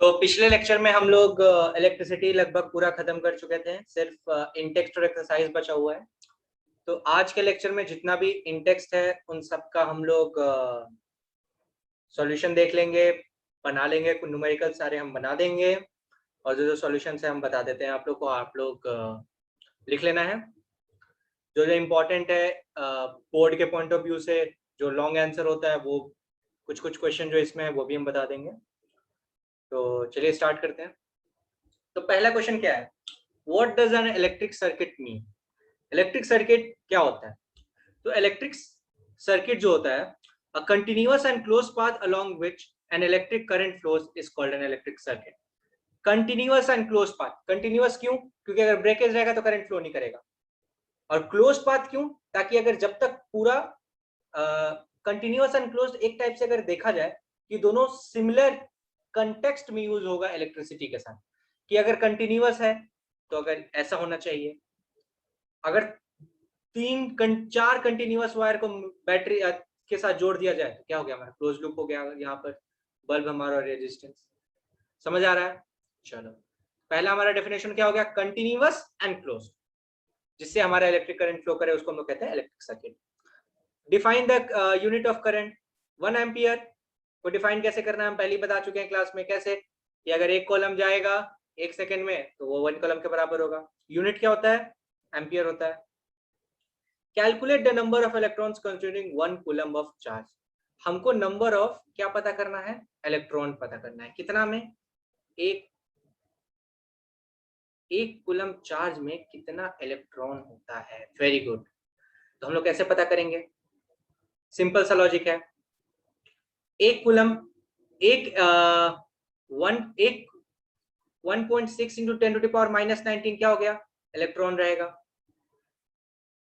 तो पिछले लेक्चर में हम लोग इलेक्ट्रिसिटी लगभग पूरा खत्म कर चुके थे, सिर्फ इंटेक्स्ट और एक्सरसाइज बचा हुआ है। तो आज के लेक्चर में जितना भी इंटेक्स्ट है उन सब का हम लोग सॉल्यूशन देख लेंगे, बना लेंगे, कुछ न्यूमेरिकल सारे हम बना देंगे और जो जो सॉल्यूशन है हम बता देते हैं आप लोग को, आप लोग लिख लेना है। जो जो इम्पोर्टेंट है बोर्ड के पॉइंट ऑफ व्यू से, जो लॉन्ग आंसर होता है वो कुछ कुछ क्वेश्चन जो इसमें है वो भी हम बता देंगे। तो चलिए स्टार्ट करते हैं। तो पहला क्वेश्चन क्या है, what does an electric circuit mean. Electric circuit क्या होता है? तो इलेक्ट्रिक सर्किट जो होता है, a continuous and close path along which an electric current flows is called an electric circuit. Continuous and close path, continuous क्यों? क्योंकि अगर ब्रेकेज रहेगा तो करंट फ्लो नहीं करेगा। और क्लोज पाथ क्यों? ताकि अगर जब तक पूरा कंटिन्यूअस एंड क्लोज एक टाइप से अगर देखा जाए कि दोनों सिमिलर कंटेक्स्ट में यूज होगा इलेक्ट्रिसिटी के साथ, कि अगर कंटिन्यूअस है तो अगर ऐसा होना चाहिए, अगर चार कंटिन्यूअस वायर को बैटरी के साथ जोड़ दिया जाए तो क्या हो गया, हमारा क्लोज लूप हो गया। यहाँ पर बल्ब हमारा रेजिस्टेंस, समझ आ रहा है? चलो, पहला हमारा डेफिनेशन क्या हो गया, कंटिन्यूअस एंड क्लोज, जिससे हमारा इलेक्ट्रिक करंट फ्लो करे उसको हम लोग कहते हैं electric circuit. Define the unit of current, 1 ampere को डिफाइन कैसे करना है हम पहले ही बता चुके हैं क्लास में। कैसे कि अगर एक कॉलम जाएगा 1 सेकंड में तो वो 1 कॉलम के बराबर होगा। यूनिट क्या होता है? एम्पियर होता है। Calculate the number of electrons considering 1 coulomb of charge. हमको नंबर ऑफ क्या पता करना है? इलेक्ट्रॉन पता करना है। कितना में? एक कूलम चार्ज में कितना इलेक्ट्रॉन होता है। Very good. तो हम लोग कैसे पता करेंगे? सिंपल सा लॉजिक है। एक कूलम एक 1.6 इंटू 10⁻⁻19 क्या हो गया? इलेक्ट्रॉन रहेगा।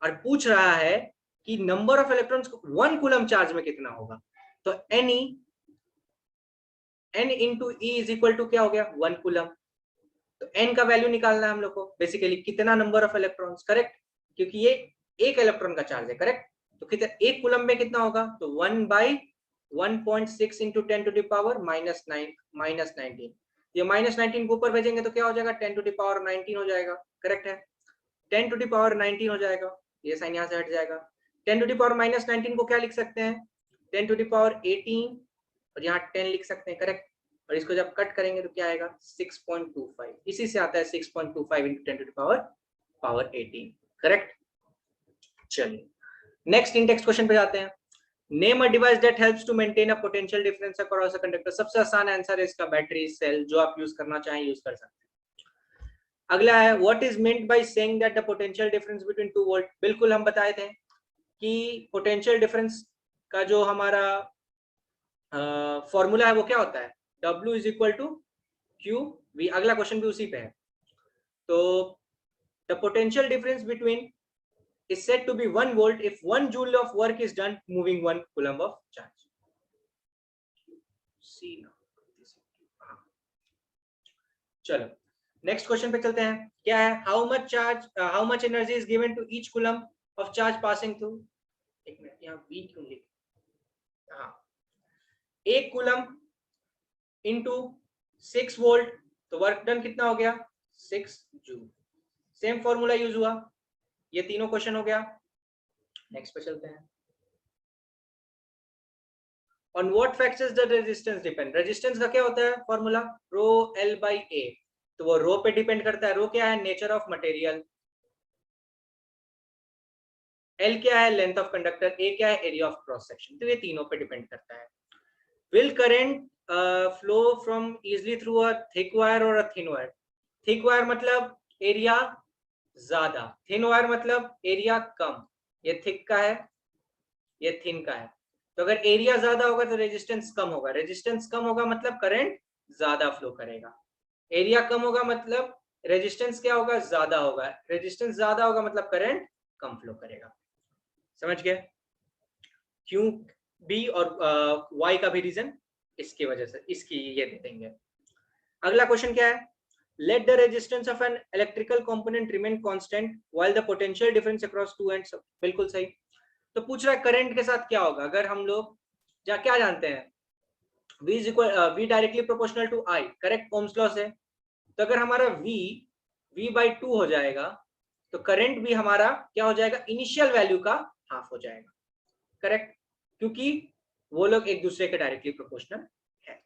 और पूछ रहा है कि number of electrons 1 coulomb charge में कितना होगा। तो n into E is equal to क्या हो गया? 1 कूलम। तो n का वैल्यू निकालना है हम लोग को, बेसिकली कितना नंबर ऑफ इलेक्ट्रॉन्स, करेक्ट, क्योंकि ये एक इलेक्ट्रॉन का चार्ज है, करेक्ट। तो कितना एक कूलम में कितना होगा? तो 1/1.6 इंटू 10⁻⁻19। ये -19 को ऊपर भेजेंगे तो क्या हो जाएगा? 10⁻19 हो जाएगा, करेक्ट है। 10⁻19 हो जाएगा, ये साइन यहाँ से हट जाएगा। 10⁻⁻19 को क्या लिख सकते हैं? 10⁻18 और यहाँ 10 लिख सकते हैं, करेक्ट। और इसको जब कट करेंगे तो क्या आएगा? 6.25। इसी से आता है 6.25 इंटू 10⁻18, करेक्ट। चलिए नेक्स्ट इंडेक्स क्वेश्चन पे जाते हैं। Name a device that helps to maintain a potential difference across a conductor. सबसे आसान आंसर है इसका बैटरी सेल, जो आप यूज करना चाहें यूज कर सकते हैं। अगला है what is meant by saying that the potential difference between 2 volt. बिल्कुल हम बताए थे कि पोटेंशियल डिफरेंस का जो हमारा फॉर्मूला है वो क्या होता है? W is equal to Q V. अगला क्वेश्चन भी उसी पे है। तो the potential difference between is said to be 1 volt if 1 joule of work is done moving 1 coulomb of charge. चलो नेक्स्ट क्वेश्चन पे चलते हैं। क्या है? How much energy is given to each coulomb of charge passing through. एक minute, यहाँ V क्यों लिख? हाँ, एक कूलम इनटू 6 वोल्ट, तो वर्क डन कितना हो गया? 6 जूल। सेम फॉर्मूला यूज हुआ। ये तीनों क्वेश्चन हो गया। नेक्स्ट पे चलते हैं। On what factors the resistance depend? Resistance का क्या होता है formula? Rho L by A. तो वो रो पे डिपेंड करता है। रो क्या है? Nature of material. एल क्या है? Length of conductor. ए क्या है? Area of cross section. तो ये तीनों पे डिपेंड करता है। Will current flow from easily through a thick wire और a thin wire. Thick wire मतलब एरिया ज्यादा, थिन वायर मतलब एरिया कम। ये थिक का है, ये थिन का है। तो अगर एरिया ज्यादा होगा तो रेजिस्टेंस कम होगा। रेजिस्टेंस कम होगा मतलब करंट ज्यादा फ्लो करेगा। एरिया कम होगा मतलब रेजिस्टेंस क्या होगा? ज्यादा होगा। रेजिस्टेंस ज्यादा होगा मतलब करंट कम फ्लो करेगा। समझ गए? क्यों बी और वाई का भी रीजन इसकी वजह से, इसकी ये दे देंगे। अगला क्वेश्चन क्या है? Let the resistance of an electrical component remain constant while the potential difference across two ends. बिल्कुल सही। तो पूछ रहा है करंट के साथ क्या होगा अगर हम लोग क्या जानते हैं? V directly proportional to I, correct, Ohm's law से। तो अगर हमारा V by 2 हो जाएगा तो करंट भी हमारा क्या हो जाएगा, इनिशियल वैल्यू का हाफ हो जाएगा, करेक्ट, क्योंकि वो लोग एक दूसरे के डायरेक्टली प्रोपोर्शनल है।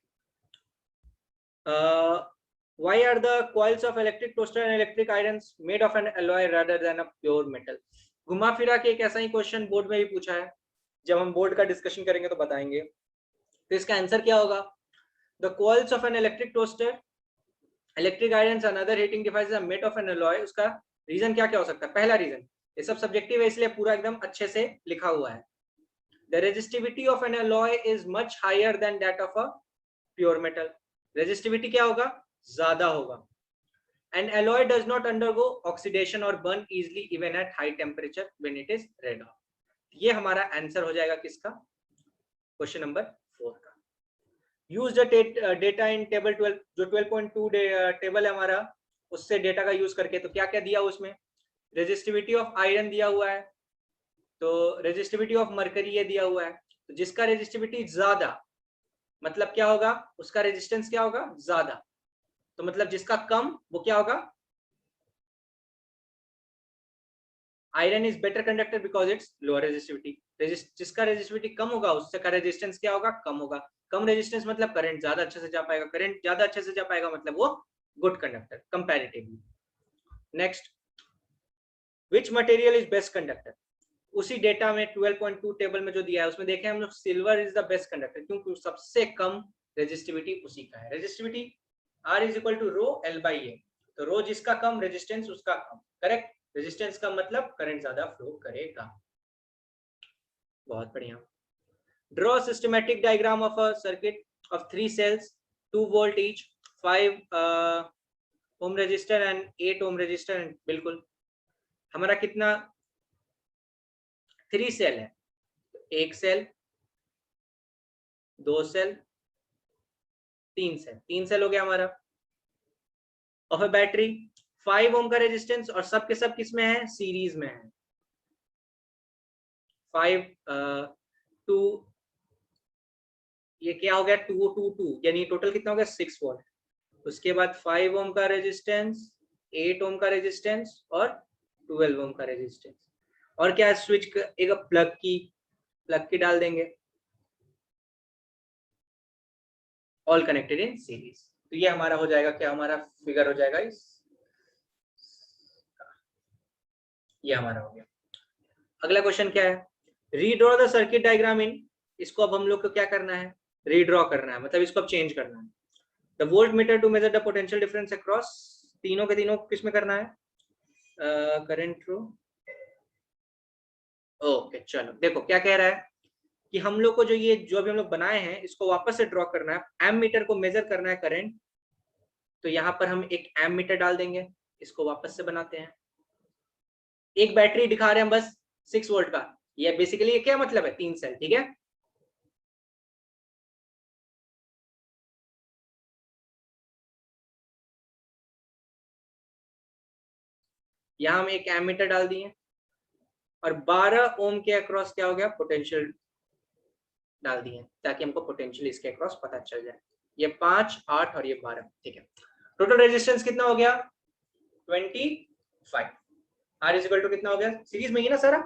Why are the coils of electric toaster and electric irons made of an alloy rather than a pure metal? घुमा फिरा के एक ऐसा ही क्वेश्चन बोर्ड में भी पूछा है, जब हम बोर्ड का डिस्कशन करेंगे तो बताएंगे। तो इसका आंसर क्या होगा? The coils of an electric toaster, electric irons and other heating devices are made of an alloy. उसका रीजन क्या क्या हो सकता है? पहला रीजन, ये सब सब्जेक्टिव है इसलिए पूरा एकदम अच्छे से लिखा हुआ है। The resistivity of an alloy is much higher than that of a pure metal. Resistivity क्या होगा? ज्यादा होगा। And alloy does not undergo oxidation or burn easily even at high temperature when it is red hot. ये हमारा answer हो जाएगा किसका? Question number 4 का। Use the data in table 12, जो 12.2 टेबल है हमारा, उससे डेटा का यूज करके। तो क्या क्या दिया उसमें? रेजिस्टिविटी ऑफ आयरन दिया हुआ है, तो रेजिस्टिविटी ऑफ मरकरी ये दिया हुआ है। तो जिसका रेजिस्टिविटी ज्यादा मतलब क्या होगा? उसका रेजिस्टेंस क्या होगा? ज्यादा। तो मतलब जिसका कम वो क्या होगा? Iron is better conductor because it's lower resistivity. जिसका रेजिस्टिविटी कम होगा उससे का रेजिस्टेंस क्या होगा? कम होगा। कम रेजिस्टेंस मतलब करंट ज्यादा अच्छे से जा पाएगा, करंट ज्यादा अच्छे से जा पाएगा मतलब वो good conductor comparatively. Next, which material is best conductor? उसी डेटा में 12.2 टेबल में जो दिया है उसमें देखें हम लोग, silver is the best conductor, क्योंकि सबसे कम रेजिस्टिविटी उसी का है। Resistivity R is equal to rho L by A. तो रो जिसका कम, रेजिस्टेंस उसका कम, करेक्ट। रेजिस्टेंस का मतलब करंट ज्यादा फ्लो करेगा। बहुत बढ़िया। Draw systematic diagram of a circuit of 3 cells, 2 volt each, 5 ohm resistor and 8 ohm resistor. बिल्कुल, हमारा कितना 3 सेल है? एक सेल, 2 सेल, 3 सेल, 3 सेल हो गया हमारा। ऑफ अ बैटरी 5 ओम का रेजिस्टेंस, और सब के सब किस में है? सीरीज में है। 5 2, ये क्या हो गया? 2 2 2, यानी टोटल कितना हो गया? 6 वोल्ट। उसके बाद 5 ओम का रेजिस्टेंस, 8 ओम का रेजिस्टेंस और 12 ओम का रेजिस्टेंस। और क्या स्विच एक प्लग की डाल देंगे, ऑल कनेक्टेड इन सीरीज। तो ये हमारा हो जाएगा क्या? हमारा फिगर हो जाएगा इस, ये हमारा हो गया। अगला क्वेश्चन क्या है? Redraw the circuit diagram in. इसको अब हम लोग को क्या करना है? रीड्रॉ करना है, मतलब इसको अब चेंज करना है। The voltmeter to measure the potential difference across, तीनों के तीनों किस में करना है? करंट रो। ओके, चलो देखो क्या कह रहा है कि हम लोग को जो अभी हम लोग बनाए हैं इसको वापस से ड्रॉ करना है। एम मीटर को मेजर करना है करंट, तो यहाँ पर हम एक एम मीटर डाल देंगे। इसको वापस से बनाते हैं। एक बैटरी दिखा रहे हैं बस 6 वोल्ट का। ये बेसिकली ये क्या मतलब है? 3 सेल, ठीक है। यहाँ हम एक एमीटर डाल दिए और 12 ओम के अक्रॉस क्या हो गया? पोटेंशियल डाल दिए, ताकि हमको पोटेंशियल इसके अक्रॉस पता चल जाए। ये 5 8 और ये 12, ठीक है। टोटल रेजिस्टेंस कितना हो गया? 25। आर इज इक्वल टू कितना हो गया? सीरीज में ही ना सारा?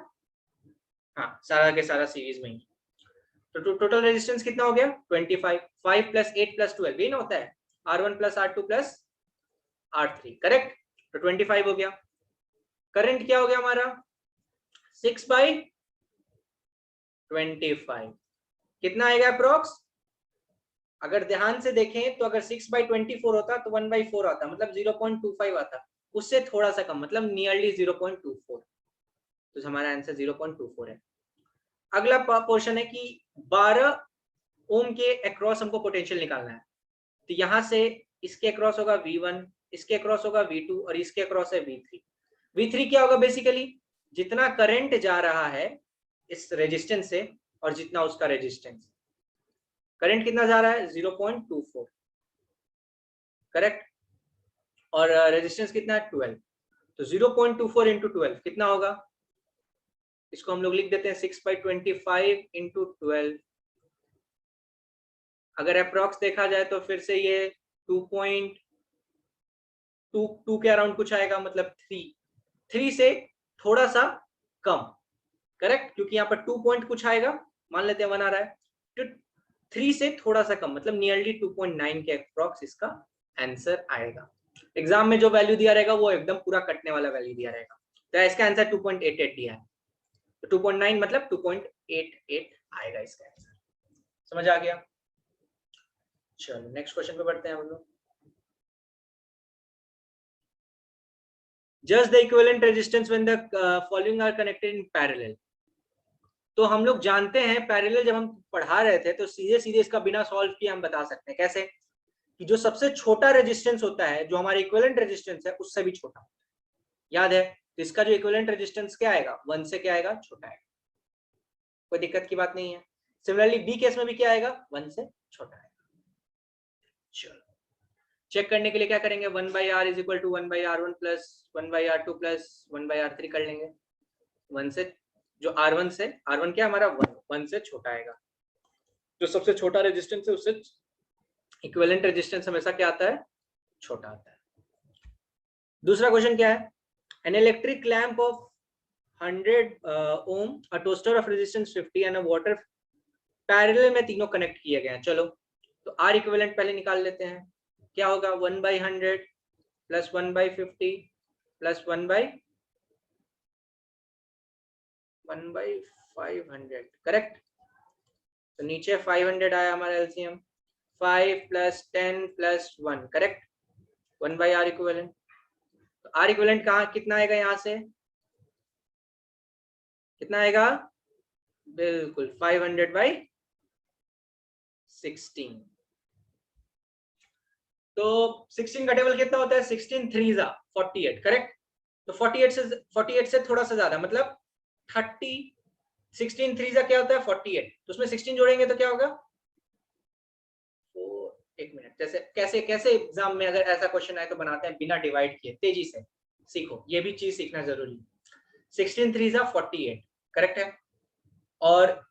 हाँ, सारा के सारा सीरीज में ही। तो टोटल रेजिस्टेंस कितना हो गया? 25। 5 प्लस 8 प्लस 12 ये ना होता है R1 plus R2 plus R3, correct. तो 25 हो गया। करंट क्या हो गया हमारा? 6 बाई 25। कितना आएगा अप्रोक्स? अगर ध्यान से देखें तो अगर 6 बाई 24 होता तो 1 बाई 4 आता, मतलब 0.25 आता। उससे थोड़ा सा कम, मतलब नियरली 0.24। तो हमारा आंसर 0.24 है। अगला पोर्शन है कि 12 ओम के अक्रॉस हमको पोटेंशियल निकालना है। तो यहां से इसके अक्रॉस होगा V1, इसके अक्रॉस होगा V2 और इसके अक्रॉस है V3। V3 क्या होगा? बेसिकली जितना करंट जा रहा है इस रेजिस्टेंस से और जितना उसका रेजिस्टेंस। करंट कितना जा रहा है? 0.24, करेक्ट। और रेजिस्टेंस कितना है? 12। तो 0.24 इंटू 12 कितना होगा? इसको हम लोग लिख देते हैं 6 बाई 25 इंटू 12। अगर अप्रॉक्स देखा जाए तो फिर से ये 2.2 के अराउंड कुछ आएगा, मतलब 3 से थोड़ा सा कम, करेक्ट, क्योंकि यहाँ पर 2 पॉइंट कुछ आएगा, मान लेते हैं 1 आ रहा है, तो 3 से थोड़ा सा कम, मतलब नियरली 2.9 के अप्रॉक्स इसका आंसर आएगा। एग्जाम में जो वैल्यू दिया रहेगा वो एकदम पूरा कटने वाला वैल्यू दिया रहेगा, तो इसका आंसर 2.88 दिया है, तो 2.9 मतलब 2.88 आएगा इसका आंसर। समझ आ गया? चलो नेक्स्ट क्वेश्चन पे बढ़ते हैं हम लोग। Just the equivalent resistance when the following are connected in parallel। तो हम लोग जानते हैं पैरेलल, जब हम पढ़ा रहे थे तो सीधे सीधे इसका बिना सॉल्व किए हम बता सकते हैं। कैसे? कि जो सबसे छोटा रेजिस्टेंस होता है, जो हमारा इक्विवेलेंट रेजिस्टेंस है, उससे भी छोटा, याद है? तो इसका जो इक्विवेलेंट रेजिस्टेंस क्या आएगा? 1 से क्या आएगा? छोटा आएगा। कोई दिक्कत की बात नहीं है। सिमिलरली बी केस में भी क्या आएगा? 1 से छोटा आएगा। चलो चेक करने के लिए क्या करेंगे? 1/r is equal to 1/r1 plus 1/r2 plus 1/r3 कर लेंगे। 1 से जो R1 से, R1 क्या हमारा 1 से छोटा आएगा। जो सबसे छोटा रेजिस्टेंस है उससे इक्विवेलेंट रेजिस्टेंस हमेशा क्या आता है? छोटा आता है। दूसरा क्वेश्चन क्या है? An electric lamp of 100 ohm, a toaster of resistance 50 and a water parallel में तीनों कनेक्ट किए गए हैं। चलो तो R इक्विवेलेंट पहले निकाल लेते हैं। क्या होगा? 1/100 प्लस 1/50 प्लस 1/500, करेक्ट। तो नीचे 500 आया हमारा LCM, 5 plus 10 plus 1, correct, 1/r equivalent. तो R इक्विवेलेंट कहाँ कितना आएगा? यहाँ से कितना आएगा? बिल्कुल 500/16। तो 16 का टेबल कितना होता है? 16 3 48, करेक्ट। तो 48 से थोड़ा सा ज्यादा, मतलब 30। 16 3 क्या होता है? 48, तो उसमें 16 जोड़ेंगे तो क्या होगा? 4। एक मिनट, जैसे कैसे कैसे एग्जाम में अगर ऐसा क्वेश्चन आए तो बनाते हैं बिना डिवाइड किए, तेजी से सीखो, ये भी चीज सीखना जरूरी। 16 3 48, करेक्ट है। और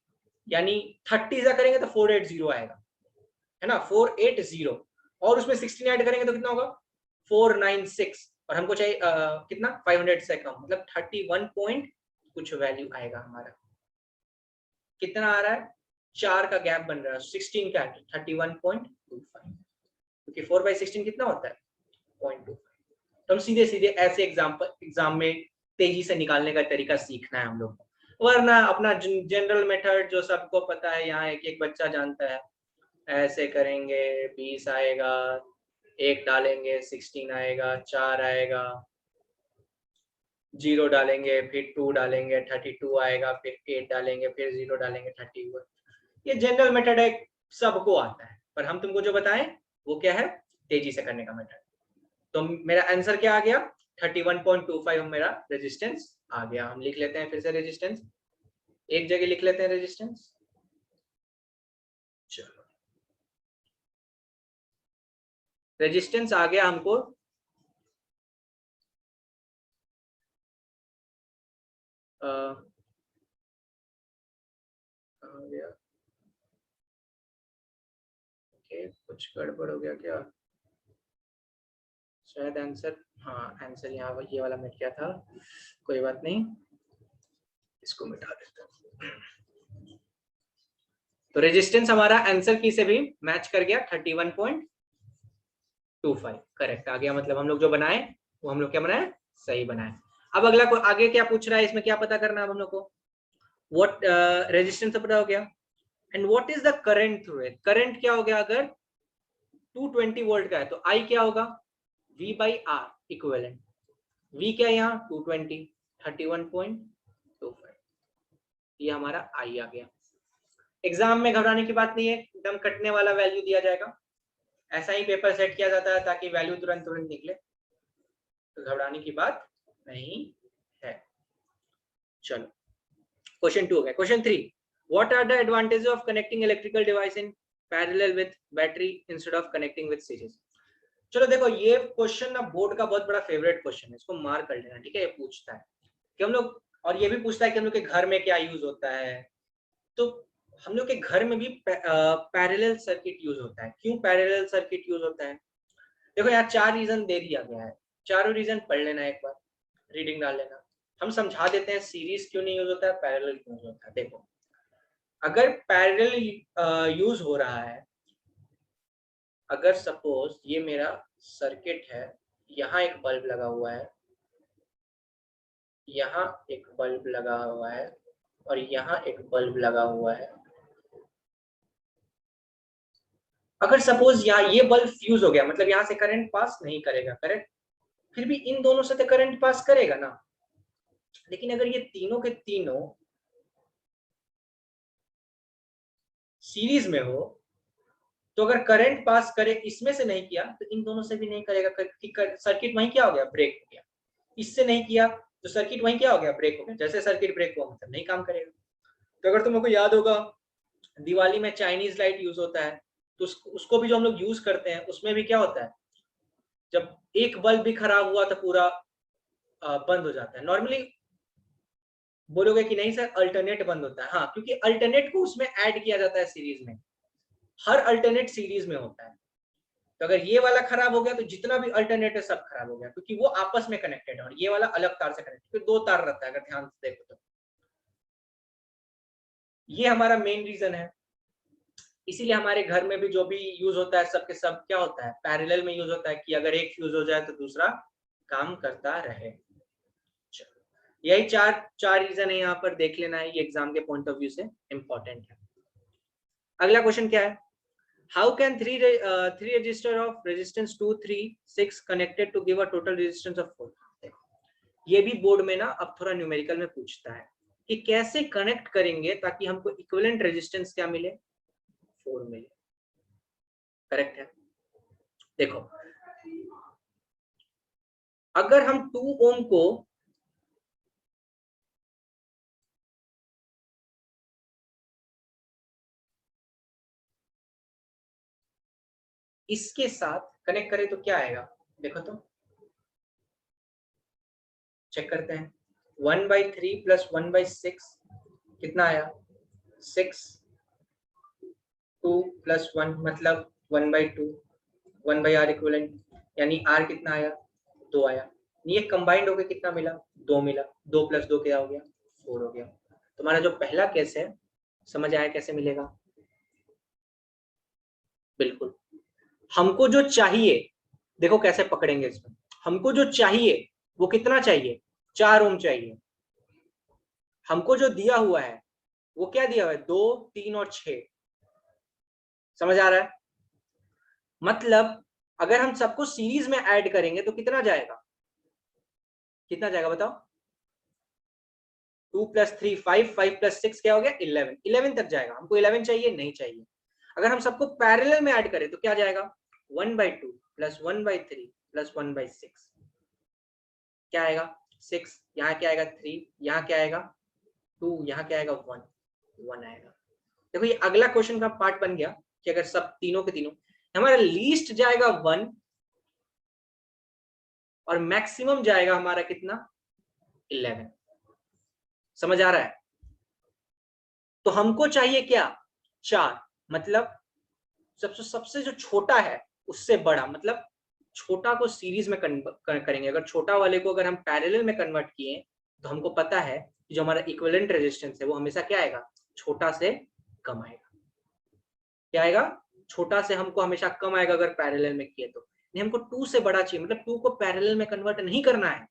यानी 30 करेंगे तो 480 आएगा, है ना, 480, और उसमें 16 ऐड करेंगे तो कितना होगा? 496, और हमको चाहिए कितना? 500 से कम, मतलब 31 पॉइंट कुछ वैल्यू आएगा हमारा। कितना आ रहा है? 4 का गैप बन रहा है, 16 का 31.25, क्योंकि 4/16 कितना होता है? 0.25। तो हम सीधे सीधे ऐसे एग्जाम में तेजी से निकालने का तरीका सीखना है हम लोग को, वरना अपना जनरल मेथड जो सबको पता है, यहाँ एक एक बच्चा जानता है, ऐसे करेंगे 20 आएगा, 1 डालेंगे 16 आएगा, 4 आएगा, 0 डालेंगे, फिर 2 डालेंगे 32 आएगा, फिर 8 डालेंगे, फिर 0 डालेंगे 31। ये जनरल मेथड है, सबको आता है, पर हम तुमको जो बताएं वो क्या है? तेजी से करने का मेथड। तो मेरा आंसर क्या आ गया? 31.25 मेरा रेजिस्टेंस आ गया। हम लिख लेते हैं फिर से रेजिस्टेंस, एक जगह लिख लेते हैं रेजिस्टेंस। चलो रेजिस्टेंस आ गया हमको गया। ओके, कुछ गड़बड़ हो गया क्या? शायद आंसर, हाँ आंसर यहाँ ये वाला मिट गया था, कोई बात नहीं, इसको मिटा देता हूँ। तो रेजिस्टेंस हमारा आंसर की से भी मैच कर गया, 31.25 करेक्ट आ गया। मतलब हम लोग जो बनाए वो हम लोग क्या बनाए? सही बनाए। अब अगला को आगे क्या पूछ रहा है, इसमें क्या पता करना है हम लोग को? व्हाट रेजिस्टेंस तो पता हो गया, and what is the current through it. Current क्या हो गया? अगर 220 वोल्ट का है तो आई क्या होगा? V/R equivalent. V क्या है यहाँ? 220, 31.25, ये हमारा आई आ गया। एग्जाम में घबराने की बात नहीं है, एकदम कटने वाला वैल्यू दिया जाएगा, ऐसा ही पेपर सेट किया जाता है ताकि वैल्यू तुरंत तुरंत निकले, तो घबराने की बात नहीं है। चलो क्वेश्चन 2 हो गया। Question 3, what are the advantages of connecting electrical device in parallel with battery instead of connecting with series. चलो देखो, ये क्वेश्चन ना बोर्ड का बहुत बड़ा फेवरेट क्वेश्चन है, इसको मार्क कर लेना, ठीक है। ये पूछता है कि हम लोग, और ये भी पूछता है कि हम लोग के घर में क्या यूज होता है। तो हम लोग के घर में भी पैरेलल सर्किट यूज होता है। क्यों पैरेलल सर्किट यूज होता है? देखो यहाँ 4 रीजन दे दिया गया है, चारों रीजन पढ़ लेना, एक बार रीडिंग डाल लेना। हम समझा देते हैं सीरीज क्यों नहीं यूज होता है, पैरेलल क्यों यूज होता है। देखो अगर पैरेलल यूज हो रहा है, अगर सपोज ये मेरा सर्किट है, यहाँ एक बल्ब लगा हुआ है, यहाँ एक बल्ब लगा हुआ है और यहाँ एक बल्ब लगा हुआ है। अगर सपोज यहाँ ये बल्ब फ्यूज हो गया, मतलब यहाँ से करंट पास नहीं करेगा, करेक्ट? फिर भी इन दोनों से तो करंट पास करेगा ना। लेकिन अगर ये तीनों के तीनों सीरीज में हो, तो अगर करंट पास करे, इसमें से नहीं किया तो इन दोनों से भी नहीं करेगा, सर्किट वहीं क्या हो गया, ब्रेक हो गया। इससे नहीं किया तो सर्किट वहीं क्या हो गया, ब्रेक हो गया। जैसे सर्किट ब्रेक हुआ मतलब नहीं काम करेगा। तो अगर तुमको याद होगा दिवाली में चाइनीज लाइट यूज होता है, तो उसको भी जो हम लोग यूज करते हैं उसमें भी क्या होता है, जब एक बल्ब भी खराब हुआ तो पूरा बंद हो जाता है। नॉर्मली बोलोगे कि नहीं सर अल्टरनेट बंद होता है, हाँ, क्योंकि अल्टरनेट को उसमें ऐड किया जाता है सीरीज में। हर अल्टरनेट सीरीज में होता है। तो अगर ये वाला खराब हो गया तो जितना भी अल्टरनेट है सब खराब हो गया, क्योंकि वो आपस में कनेक्टेड है और ये वाला अलग तार से कनेक्टेड, फिर 2 तार रहता है अगर ध्यान से देखो तो। ये हमारा मेन रीजन है। इसीलिए हमारे घर में भी जो भी यूज होता है सबके सब क्या होता है, पैरेलल में यूज होता है, कि अगर एक फ्यूज हो जाए तो दूसरा काम करता रहे। यही चार रीजन है, यहाँ पर देख लेना है, ये एग्जाम के पॉइंट ऑफ व्यू से इंपॉर्टेंट है। अगला क्वेश्चन क्या है, how can three register of resistance 2 3 6 connected to give a total resistance of 4? ये भी बोर्ड में ना अब थोड़ा न्यूमेरिकल में पूछता है कि कैसे कनेक्ट करेंगे ताकि हमको इक्विवेलेंट रेजिस्टेंस क्या मिले, 4 मिले। करेक्ट है। देखो अगर हम 2 ओम को इसके साथ कनेक्ट करें तो क्या आएगा, देखो तो चेक करते हैं। 1/3 प्लस 1/6 कितना आया, 6। 2 प्लस 1 मतलब 1/2, 1/r इक्विवेलेंट, यानी r कितना आया, 2 आया। ये कंबाइंड होकर कितना मिला, 2 मिला। 2 प्लस 2 क्या हो गया, 4 हो गया। तुम्हारा जो पहला केस है समझ आया कैसे मिलेगा, बिल्कुल। हमको जो चाहिए, देखो कैसे पकड़ेंगे इसमें, हमको जो चाहिए वो कितना चाहिए, 4 ओम चाहिए। हमको जो दिया हुआ है वो क्या दिया हुआ है, 2 3 और 6। समझ आ रहा है? मतलब अगर हम सबको सीरीज में ऐड करेंगे तो कितना जाएगा, कितना जाएगा बताओ, 2 प्लस 3 5, 5 प्लस 6 क्या हो गया, 11। 11 तक जाएगा। हमको 11 चाहिए, नहीं चाहिए। अगर हम सबको पैरेलल में ऐड करें तो क्या जाएगा, 1/2 प्लस 1/3 प्लस 1/6 क्या आएगा, 6। यहाँ क्या आएगा, 3। यहाँ क्या आएगा, 2। यहाँ क्या आएगा, 1 आएगा। देखो ये अगला क्वेश्चन का पार्ट बन गया कि अगर सब तीनों के तीनों, हमारा लीस्ट जाएगा 1 और मैक्सिमम जाएगा हमारा कितना, 11। समझ आ रहा है? तो हमको चाहिए क्या, 4। मतलब सबसे जो छोटा है उससे बड़ा, मतलब छोटा को सीरीज में करेंगे। अगर छोटा वाले को अगर हम पैरेलल में कन्वर्ट किए तो हमको पता है कि जो हमारा इक्विवेलेंट रेजिस्टेंस है वो हमेशा क्या आएगा, छोटा से कम आएगा। क्या आएगा, छोटा से हमको हमेशा कम आएगा अगर पैरेलल में किए तो। नहीं, हमको 2 से बड़ा चाहिए, मतलब 2 को पैरेलल में कन्वर्ट नहीं करना है,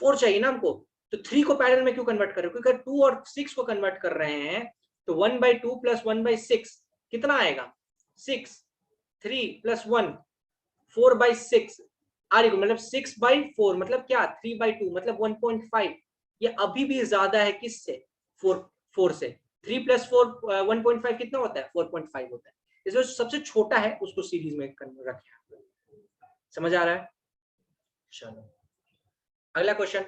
4 चाहिए ना हमको। तो 3 को पैरेलल में क्यों कन्वर्ट कर रहे हो, क्योंकि 2 और 6 को कन्वर्ट कर रहे हैं। तो 1/2 प्लस 1/6 कितना आएगा, 6। 3 प्लस 1 4/6 आर इक्वल, मतलब 6/4 मतलब क्या, 3/2 मतलब 1.5। ये अभी भी ज्यादा है किससे, 4 से। 3 प्लस 4 1.5 कितना होता है, 4.5 होता है। इसलिए सबसे छोटा है उसको सीरीज में रखें। समझ आ रहा है? चलो अगला question,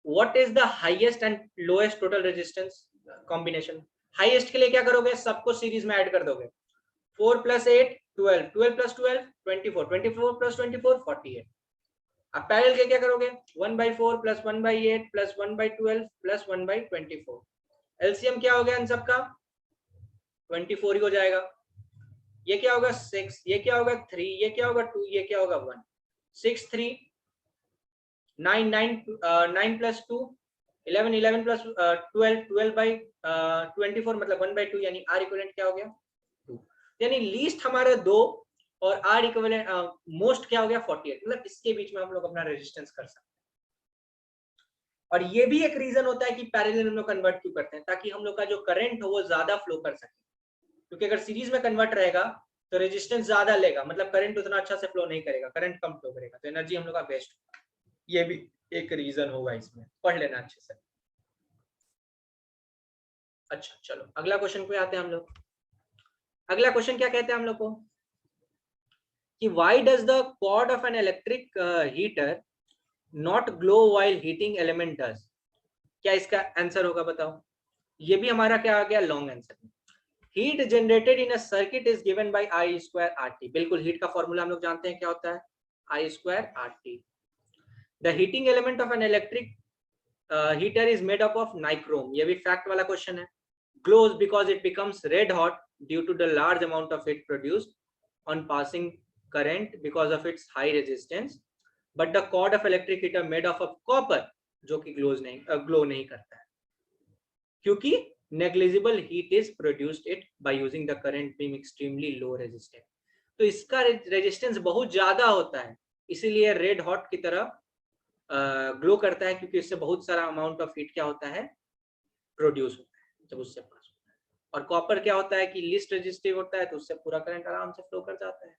what is the highest and lowest total resistance combination. Highest के लिए क्या करोगे, सबको सीरीज में ऐड कर दोगे। 4 प्लस 8 12, 12 प्लस 12 24, 24 प्लस 24 48। अब पैरेलल के क्या करोगे, 1/4 प्लस 1/8 प्लस 1/12 प्लस 1/24। एलसीएम क्या हो गया इन सबका 24 ही हो जाएगा। ये क्या होगा 6, ये क्या होगा 3, ये क्या होगा 2, ये क्या होगा 1। 6 3 9 9 प्लस 2 11 11 प्लस 12 12 बाई 24 मतलब 1/2 यानी आर इक्विवेलेंट क्या हो गया 2। यानी लीस्ट हमारा 2 और आर इक्विवेलेंट मोस्ट क्या हो गया 48। मतलब इसके बीच में हम लोग अपना रेजिस्टेंस कर सकते हैं। और ये भी एक रीजन होता है कि पैरेलल हम लोग कन्वर्ट क्यों करते हैं, ताकि हम लोग का जो करंट हो वो ज्यादा फ्लो कर सके। क्योंकि अगर सीरीज में कन्वर्ट रहेगा तो रेजिस्टेंस ज्यादा लेगा, मतलब करंट उतना अच्छा से फ्लो नहीं करेगा, करंट कम फ्लो करेगा, तो एनर्जी हम लोग का वेस्ट होगा। ये भी एक रीजन होगा, इसमें पढ़ लेना अच्छे से। अच्छा चलो अगला क्वेश्चन पे आते हैं हम लोग। अगला क्वेश्चन क्या कहते हैं हम लोग को कि why does the cord of an electric heater not glow while heating element does। क्या इसका आंसर होगा बताओ। ये भी हमारा क्या आ गया लॉन्ग आंसर में। Heat generated in a circuit is given by I square R T. बिल्कुल हीट का फॉर्मूला हम लोग जानते हैं क्या होता है I square R T. The heating element of an electric heater is made up of nichrome. ये भी फैक्ट वाला क्वेश्चन है। Glows because it becomes red hot due to the large amount of heat produced on passing current because of its high resistance, but the cord of electric heater made of copper जो कि glow नहीं करता है क्योंकि negligible heat is produced it by using the current being extremely low resistant। तो इसका resistance बहुत ज्यादा होता है, इसीलिए रेड हॉट की तरह ग्लो करता है, क्योंकि इससे बहुत सारा अमाउंट ऑफ हीट क्या होता है प्रोड्यूस होता है जब उससे पास होता है। और कॉपर क्या होता है कि लिस्ट रेजिस्टिव होता है, तो उससे पूरा करंट आराम से फ्लो कर जाता है,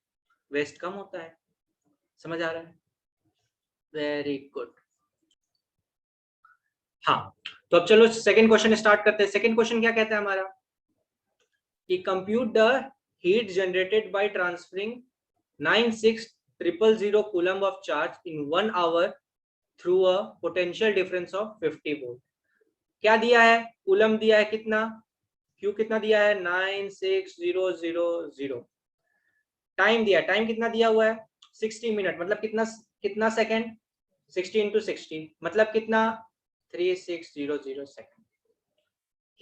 वेस्ट कम होता है। समझ आ रहा है? Very good. हाँ तो अब चलो सेकंड क्वेश्चन स्टार्ट करते हैं। सेकंड क्वेश्चन क्या कहता है हमारा कि compute the heat generated by transferring 96,000 coulomb of charge in 1 hour through a potential difference of 50 volt. क्या दिया है कूलम दिया है कितना, क्यू कितना दिया है 96,000। टाइम दिया, टाइम कितना दिया हुआ है 60 मिनट, मतलब कितना कितना सेकंड 60 इंटू 60 मतलब कितना 3600 सेकंड।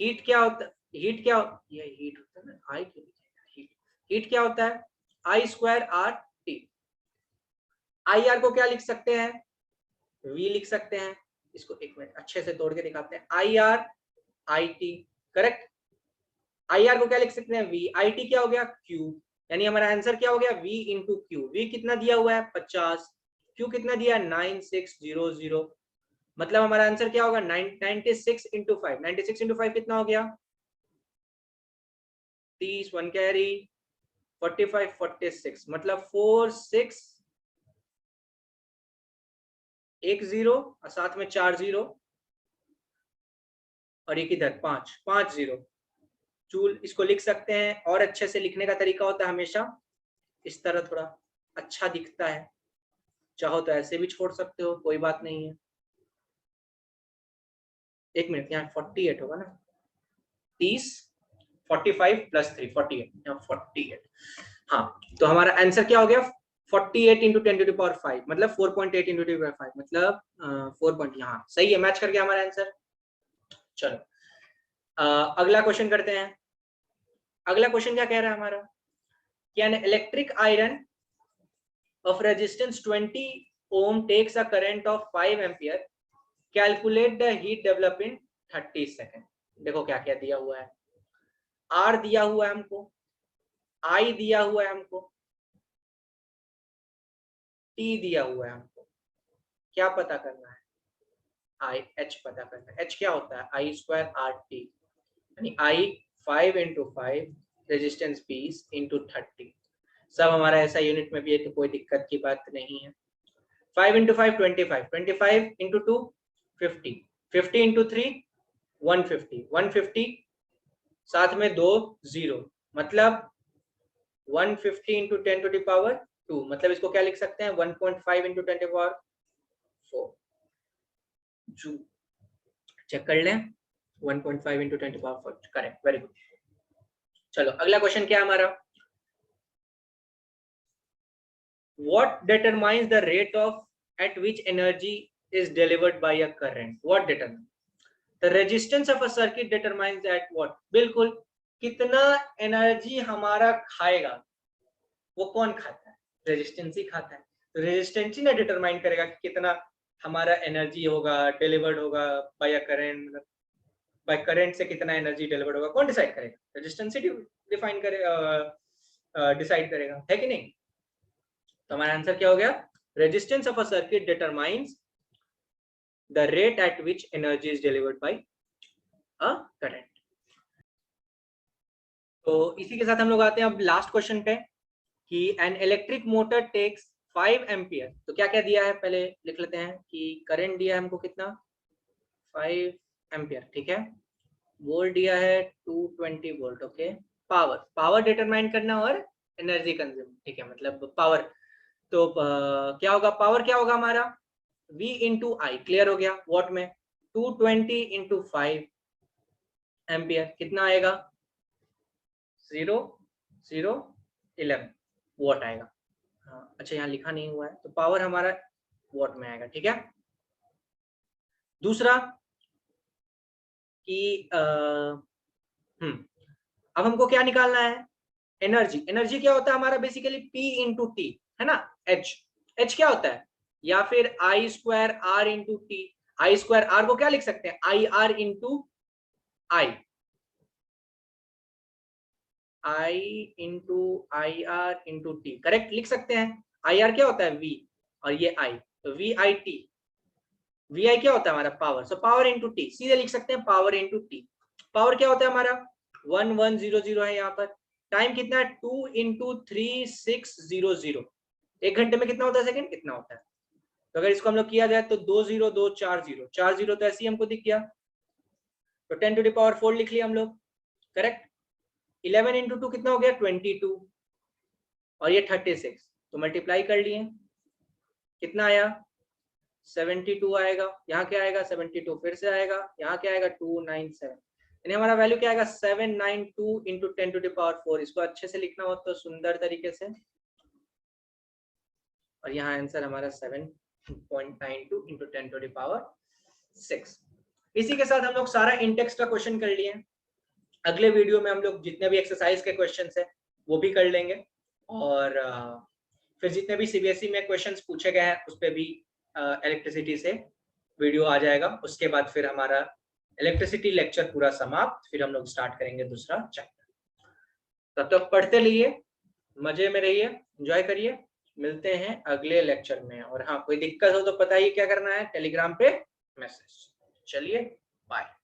हीट क्या होता है, हीट क्या ये हीट होता है ना आई क्यों हीट, हीट क्या होता है I square R T. I R को क्या लिख सकते हैं वी लिख सकते हैं। इसको एक मिनट अच्छे से तोड़ के दिखाते हैं। I are I T correct. I R को क्या लिख सकते हैं वी, आई टी क्या हो गया क्यू, यानी हमारा आंसर क्या हो गया v इंटू क्यू। वी कितना दिया हुआ है 50, क्यू कितना दिया है 9600, मतलब हमारा आंसर क्या होगा 96 इंटू 5। 96 इंटू 5 कितना हो गया 30, 1 कैरी 45 46, मतलब 4610 और साथ में 4 0 और एक इधर 5 5 0 जूल। इसको लिख सकते हैं, और अच्छे से लिखने का तरीका होता है हमेशा इस तरह, थोड़ा अच्छा दिखता है। चाहो तो ऐसे भी छोड़ सकते हो, कोई बात नहीं है। एक मिनट यहाँ 48 होगा ना 30 45 प्लस 3 48 यहाँ 48। हाँ तो हमारा आंसर क्या हो गया 48 इंटू 10 टू द पावर 5 मतलब 4.8 इंटू 10 टू द पावर 5 मतलब 4 पॉइंट। यहाँ सही है, मैच कर गया हमारा आंसर। चलो अगला क्वेश्चन करते हैं। अगला क्वेश्चन क्या कह रहा है हमारा कि an electric iron of resistance 20 ohm takes a current of 5 ampere, calculate the heat developed in 30 second. देखो क्या क्या दिया हुआ है, R दिया हुआ है हमको, I दिया हुआ है हमको, T दिया हुआ है हमको। क्या पता करना है I H पता करना है। H क्या होता है I स्क्वायर आर टी, यानी I 5 इंटू 5 रेजिस्टेंस 20 इंटू 30। सब हमारा ऐसा यूनिट में भी है तो कोई दिक्कत की बात नहीं है। 5 इंटू 5 25, 25 इंटू 2 50, 50 इंटू 3 150, 150 साथ में 2 0 मतलब 150 इंटू 10 टू द पावर 2, मतलब इसको क्या लिख सकते हैं 1.5 into 10 to the power 4 joule. Check कर लें 1.5 into 10 to the power 4 correct, very good. चलो अगला क्वेश्चन क्या है हमारा what determines the rate of at which energy is delivered by a current। what determines, the resistance of a circuit determines that what, बिल्कुल, कितना energy हमारा खाएगा, वो कौन खाता है, रेजिस्टेंस ही खाता है। तो रेजिस्टेंस ही ना डिटरमाइन करेगा कि कितना हमारा एनर्जी होगा, डिलीवर्ड होगा by a current, by current से कितना एनर्जी डिलीवर्ड होगा, कौन डिसाइड करेगा, रेजिस्टेंस ही डिफाइन करेगा, डिसाइड करेगा, है कि नहीं। तो हमारा आंसर क्या हो गया, resistance of a circuit determines the rate at which energy is delivered by a current. तो इसी के साथ हम लोग आते हैं अब लास्ट क्वेश्चन पे कि an electric motor takes 5 ampere. तो क्या क्या दिया है पहले लिख लेते हैं कि करंट दिया है हमको कितना 5 एम्पियर, ठीक है, वोल्ट दिया है 220 volt, okay, power, power determine करना और एनर्जी कंज्यूम, ठीक है, मतलब पावर। तो क्या होगा, पावर क्या होगा हमारा V इंटू आई, क्लियर हो गया, वॉट में 220 इंटू 5 एम्पियर कितना आएगा 0.011 वॉट आएगा। हाँ, अच्छा यहाँ लिखा नहीं हुआ है, तो पावर हमारा वॉट में आएगा, ठीक है। दूसरा कि अब हमको क्या निकालना है, एनर्जी। एनर्जी क्या होता है हमारा बेसिकली P इंटू टी, है ना, H क्या होता है, या फिर I square R into T. I square R को क्या लिख सकते हैं, I R into I, I into I R into T, correct लिख सकते हैं। आई आर क्या होता है V, और ये I, तो वी आई टी, वी आई क्या होता है हमारा power, so power into T, सीधे लिख सकते हैं पावर इंटू टी। पावर क्या होता है हमारा 1100 है यहाँ पर, टाइम कितना है 2 इंटू 3600, एक घंटे में कितना होता है सेकंड, कितना होता है। तो अगर इसको हम लोग किया जाए तो 2024 तो ऐसे ही हमको दिख गया, तो 10 टू द पावर 4 लिख लिया हम लोग, करेक्ट। 11 इंटू 2 कितना हो गया 22, और ये 36, तो मल्टीप्लाई कर लिए, कितना आया 72 आएगा, यहाँ क्या आएगा 72, फिर से आएगा, यहाँ क्या आएगा 297, यानी हमारा वैल्यू क्या आएगा 792 इंटू 10 टू द पावर 4। इसको अच्छे से लिखना हो तो सुंदर तरीके से, और यहाँ आंसर हमारा 7.92 इंटू 10 टू द पावर 6। इसी के साथ हम लोग सारा इंटेक्स का क्वेश्चन कर लिए। अगले वीडियो में हम लोग जितने भी एक्सरसाइज के क्वेश्चन है वो भी कर लेंगे, और फिर जितने भी सीबीएसई में क्वेश्चंस पूछे गए हैं उस पर भी इलेक्ट्रिसिटी से वीडियो आ जाएगा। उसके बाद फिर हमारा इलेक्ट्रिसिटी लेक्चर पूरा समाप्त, फिर हम लोग स्टार्ट करेंगे दूसरा चैप्टर। तब तक पढ़ते रहिए, मजे में रहिए, एंजॉय करिए, मिलते हैं अगले लेक्चर में। और हाँ, कोई दिक्कत हो तो पता ही क्या करना है, टेलीग्राम पे मैसेज। चलिए बाय।